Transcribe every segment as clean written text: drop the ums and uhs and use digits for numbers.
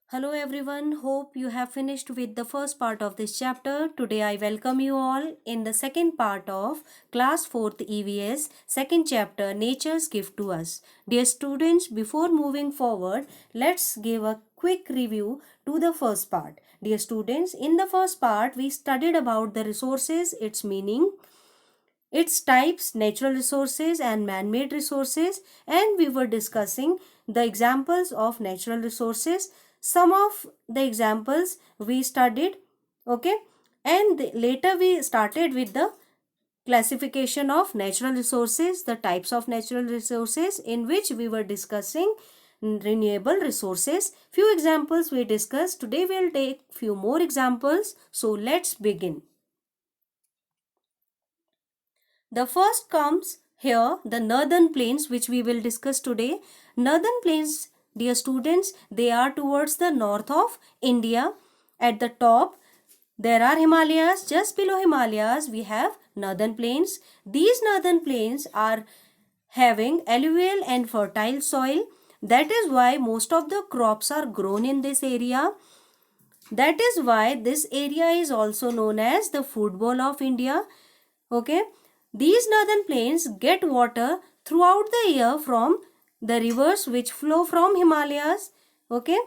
Hello everyone, hope you have finished with the first part of this chapter. Today I welcome you all in the second part of class 4th EVS, second chapter, Nature's Gift to Us. Dear students, before moving forward, let's give a quick review to the first part. Dear students, in the first part we studied about the resources, its meaning, its types, natural resources and man-made resources, and we were discussing the examples of natural resources. Some of the examples we studied, okay, and later we started with the classification of natural resources, the types of natural resources, in which we were discussing renewable resources. Few examples we discussed. Today we'll take few more examples. So let's begin. The first comes here, the northern plains, which we will discuss today. Northern plains, dear students, they are towards the north of India. At the top, there are Himalayas. Just below Himalayas, we have northern plains. These northern plains are having alluvial and fertile soil. That is why most of the crops are grown in this area. That is why this area is also known as the food bowl of India. Okay. These northern plains get water throughout the year from the rivers which flow from Himalayas. Okay.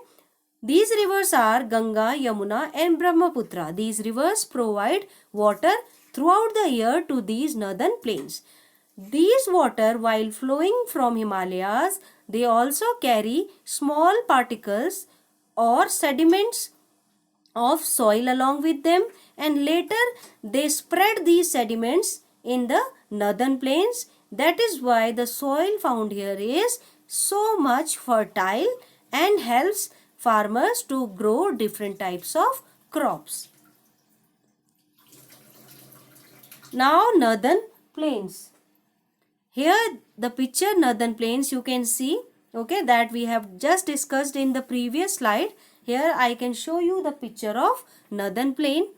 These rivers are Ganga, Yamuna and Brahmaputra. These rivers provide water throughout the year to these northern plains. These water, while flowing from Himalayas, they also carry small particles or sediments of soil along with them, and later they spread these sediments in the northern plains. That is why the soil found here is so much fertile and helps farmers to grow different types of crops. Now northern plains. Here the picture northern plains you can see, okay, that we have just discussed in the previous slide. Here I can show you the picture of northern plain.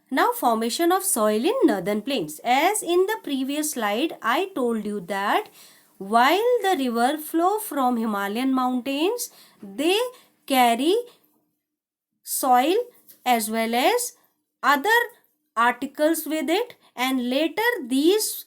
Now formation of soil in northern plains. As in the previous slide I told you that while the river flow from Himalayan mountains, they carry soil as well as other articles with it, and later these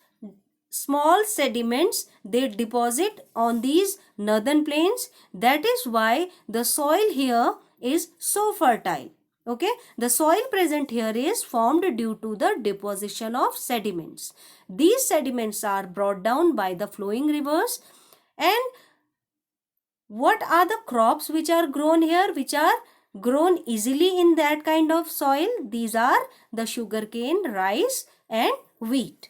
small sediments they deposit on these northern plains. That is why the soil here is so fertile. Okay, the soil present here is formed due to the deposition of sediments. These sediments are brought down by the flowing rivers. And what are the crops which are grown here, which are grown easily in that kind of soil? These are the sugarcane, rice and wheat.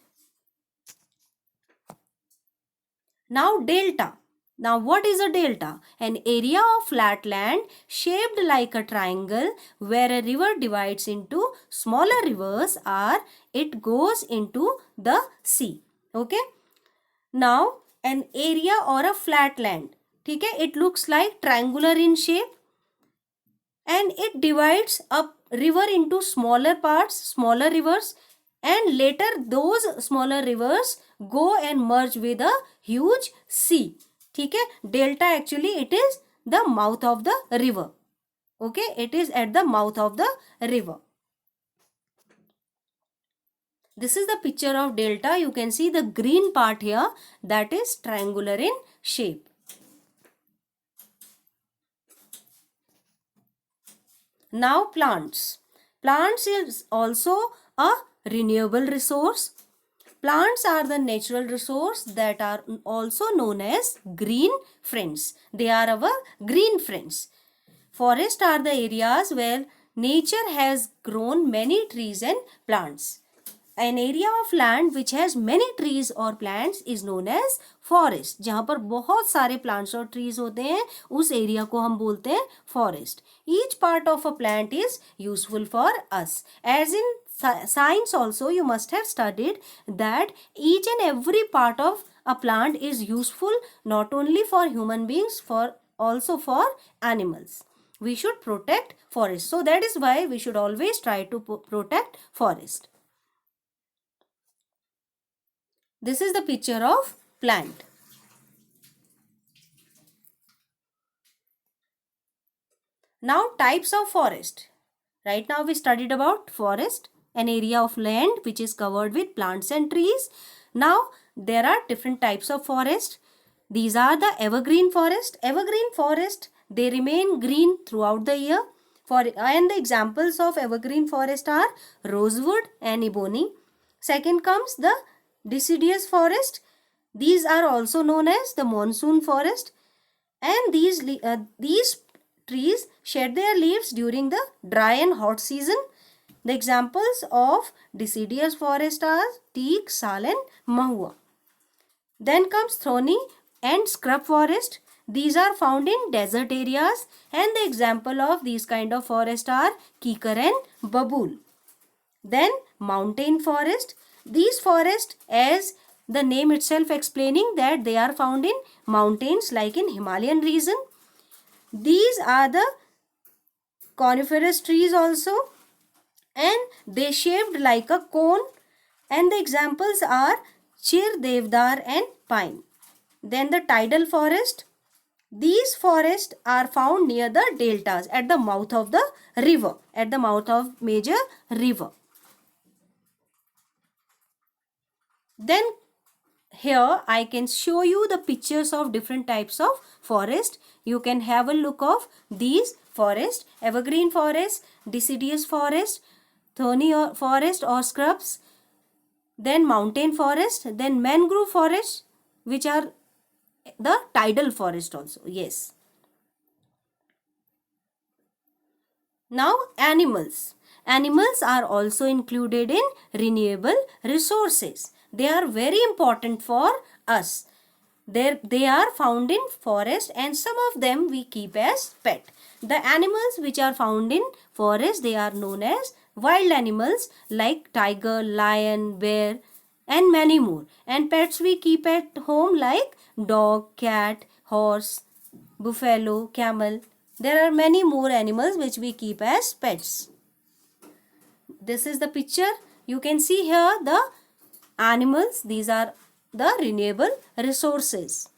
Now delta. Now what is a delta? An area of flat land shaped like a triangle where a river divides into smaller rivers or it goes into the sea. Okay. Now an area or a flat land. Okay, it looks like triangular in shape and it divides a river into smaller parts, smaller rivers, and later those smaller rivers go and merge with a huge sea. Okay, delta actually it is the mouth of the river. Okay, it is at the mouth of the river. This is the picture of delta. You can see the green part here, that is triangular in shape. Now plants. Plants is also a renewable resource. Plants are the natural resource that are also known as green friends. They are our green friends. Forests are the areas where nature has grown many trees and plants. An area of land which has many trees or plants is known as forest. जहाँ पर बहुत सारे plants और trees होते हैं उस area को हम बोलते हैं forest. Each part of a plant is useful for us. As in science also you must have studied that each and every part of a plant is useful not only for human beings, for also for animals. We should protect forest. So that is why we should always try to protect forest. This is the picture of plant. Now types of forest. Right now we studied about forest, an area of land which is covered with plants and trees. Now there are different types of forest. These are the evergreen forest. Evergreen forest, they remain green throughout the year. And the examples of evergreen forest are rosewood and ebony. Second comes the deciduous forest. These are also known as the monsoon forest, and these trees shed their leaves during the dry and hot season. The examples of deciduous forest are teak, sal and mahua. Then comes thorny and scrub forest. These are found in desert areas, and the example of these kind of forest are kikar and babool. Then mountain forest. These forests, as the name itself explaining, that they are found in mountains like in Himalayan region. These are the coniferous trees also, and they shaped like a cone, and the examples are chir, devdar and pine. Then the tidal forest. These forests are found near the deltas, at the mouth of the river, at the mouth of major river. Then here I can show you the pictures of different types of forest. You can have a look of these forest: evergreen forest, deciduous forest, thorny forest or scrubs, then mountain forest, then mangrove forest, which are the tidal forest also. Yes. Now animals. Animals are also included in renewable resources. They are very important for us. They are found in forest, and some of them we keep as pet. The animals which are found in forest, they are known as wild animals like tiger, lion, bear and many more. And pets we keep at home like dog, cat, horse, buffalo, camel. There are many more animals which we keep as pets. This is the picture. You can see here the animals. These are the renewable resources.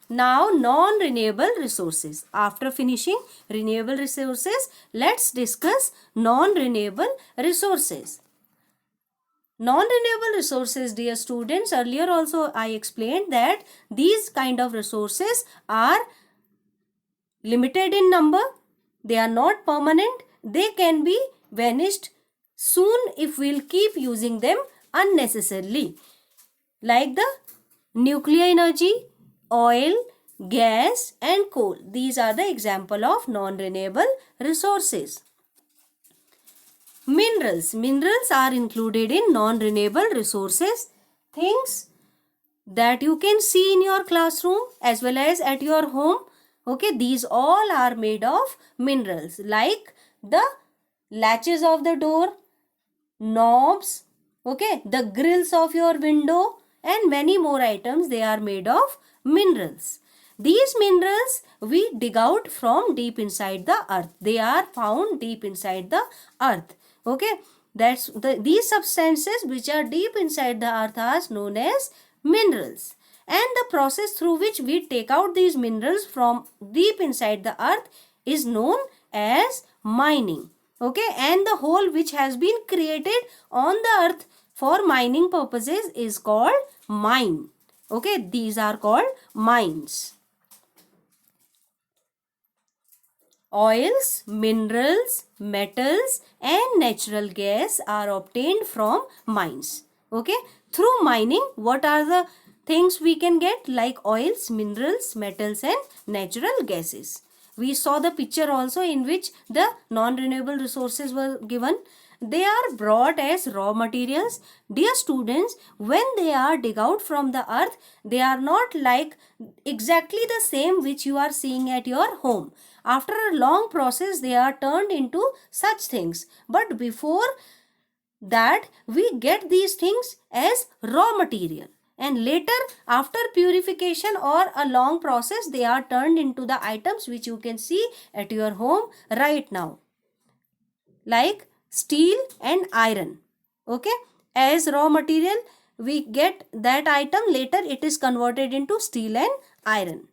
Now non-renewable resources. After finishing renewable resources, let's discuss non-renewable resources. Non-renewable resources, dear students, earlier also I explained that these kind of resources are limited in number. They are not permanent. They can be vanished soon if we'll keep using them unnecessarily. Like the nuclear energy, oil, gas and coal. These are the example of non-renewable resources. Minerals. Minerals are included in non-renewable resources. Things that you can see in your classroom as well as at your home. Okay, these all are made of minerals, like the latches of the door, knobs, okay, the grills of your window and many more items. They are made of minerals. These minerals we dig out from deep inside the earth. They are found deep inside the earth. Okay, these substances which are deep inside the earth are known as minerals. And the process through which we take out these minerals from deep inside the earth is known as mining. Okay, and the hole which has been created on the earth for mining purposes is called mine. Okay, these are called mines. Oils, minerals, metals and natural gas are obtained from mines. Okay, through mining, what are the things we can get? Like oils, minerals, metals and natural gases. We saw the picture also in which the non-renewable resources were given. They are brought as raw materials. Dear students, when they are dig out from the earth, they are not like exactly the same which you are seeing at your home. After a long process, they are turned into such things. But before that, we get these things as raw material. And later, after purification or a long process, they are turned into the items which you can see at your home right now. Like steel and iron. Okay, as raw material we get that item, later it is converted into steel and iron.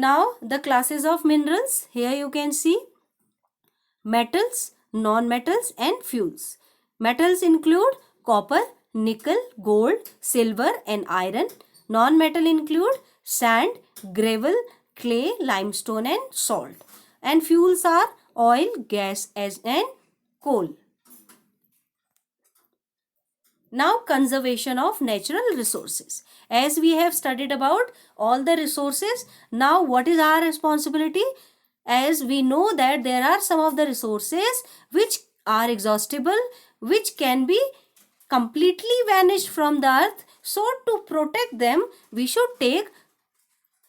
Now the classes of minerals, here you can see metals, non-metals and fuels. Metals include copper, nickel, gold, silver and iron. Non-metal include sand, gravel, clay, limestone and salt. And fuels are oil, gas and coal. Now conservation of natural resources. As we have studied about all the resources, now what is our responsibility? As we know that there are some of the resources which are exhaustible, which can be completely vanished from the earth. So to protect them, we should take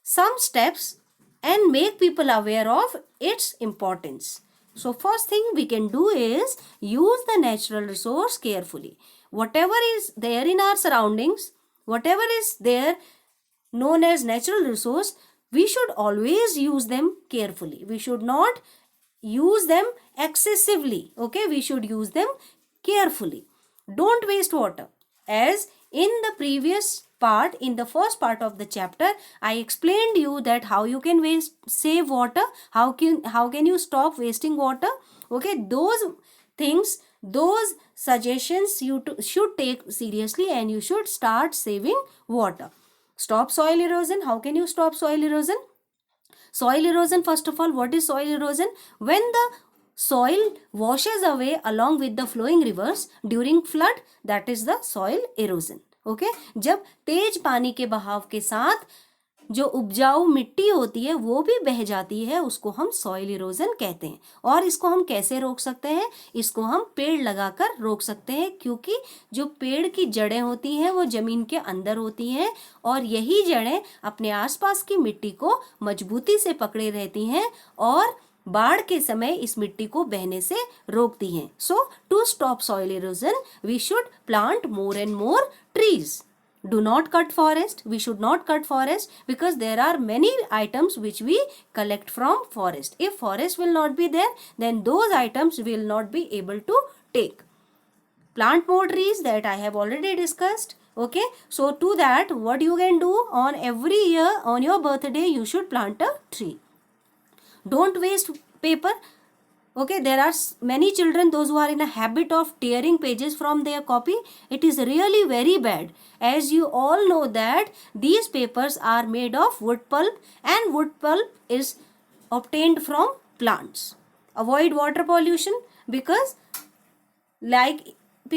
some steps and make people aware of its importance. So first thing we can do is use the natural resource carefully. Whatever is there in our surroundings, whatever is there known as natural resource, we should always use them carefully. We should not use them excessively. Okay, we should use them carefully. Don't waste water. As in the previous part, in the first part of the chapter, I explained you that how you can save water, how can you stop wasting water. Okay, those things, those suggestions you should take seriously and you should start saving water. Stop soil erosion. How can you stop soil erosion? Soil erosion, first of all, what is soil erosion? When the soil washes away along with the flowing rivers during flood, that is the soil erosion. Okay, जब तेज पानी के बहाव के साथ जो उपजाऊ मिट्टी होती है वो भी बह जाती है, उसको हम सॉइल इरोजन कहते हैं. और इसको हम कैसे रोक सकते हैं? इसको हम पेड़ लगाकर रोक सकते हैं, क्योंकि जो पेड़ की जड़ें होती हैं वो जमीन के अंदर होती हैं और यही जड़ें अपने आसपास की मिट्टी को मजबूती से पकड़े रहती हैं और बाढ़ के समय इस मिट्टी को बहने से रोकती हैं. So to stop soil erosion we should plant more and more trees. Do not cut forest. We should not cut forest because there are many items which we collect from forest. If forest will not be there, then those items will not be able to take. Plant more trees, that I have already discussed. Okay, so to that, what you can do, on every year on your birthday you should plant a tree. Don't waste paper. Okay, there are many children, those who are in a habit of tearing pages from their copy. It is really very bad. As you all know that these papers are made of wood pulp and wood pulp is obtained from plants. Avoid water pollution, because like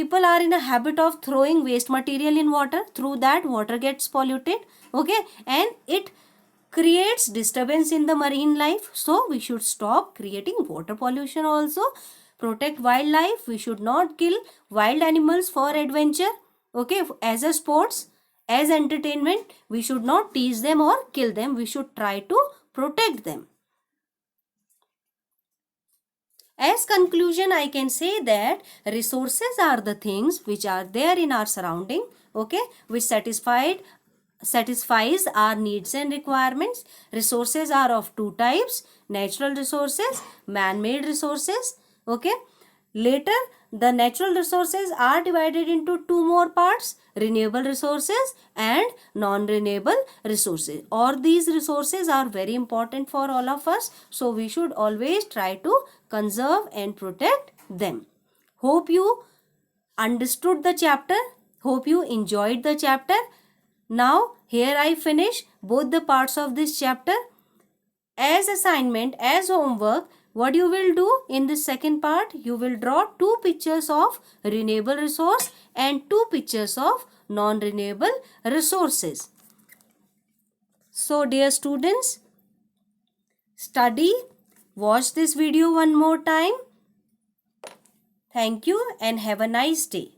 people are in a habit of throwing waste material in water. Through that water gets polluted. Okay, and it creates disturbance in the marine life. So we should stop creating water pollution also. Protect wildlife. We should not kill wild animals for adventure. Okay, as a sports, as entertainment, we should not tease them or kill them. We should try to protect them. As conclusion, I can say that resources are the things which are there in our surrounding, okay, which satisfies our needs and requirements. Resources are of two types: natural resources, man-made resources. Okay, later the natural resources are divided into two more parts: renewable resources and non-renewable resources. All these resources are very important for all of us, so we should always try to conserve and protect them. Hope you understood the chapter. Hope you enjoyed the chapter. Now here I finish both the parts of this chapter. As assignment, as homework, what you will do in the second part, you will draw two pictures of renewable resource and two pictures of non-renewable resources. So dear students, study, watch this video one more time. Thank you and have a nice day.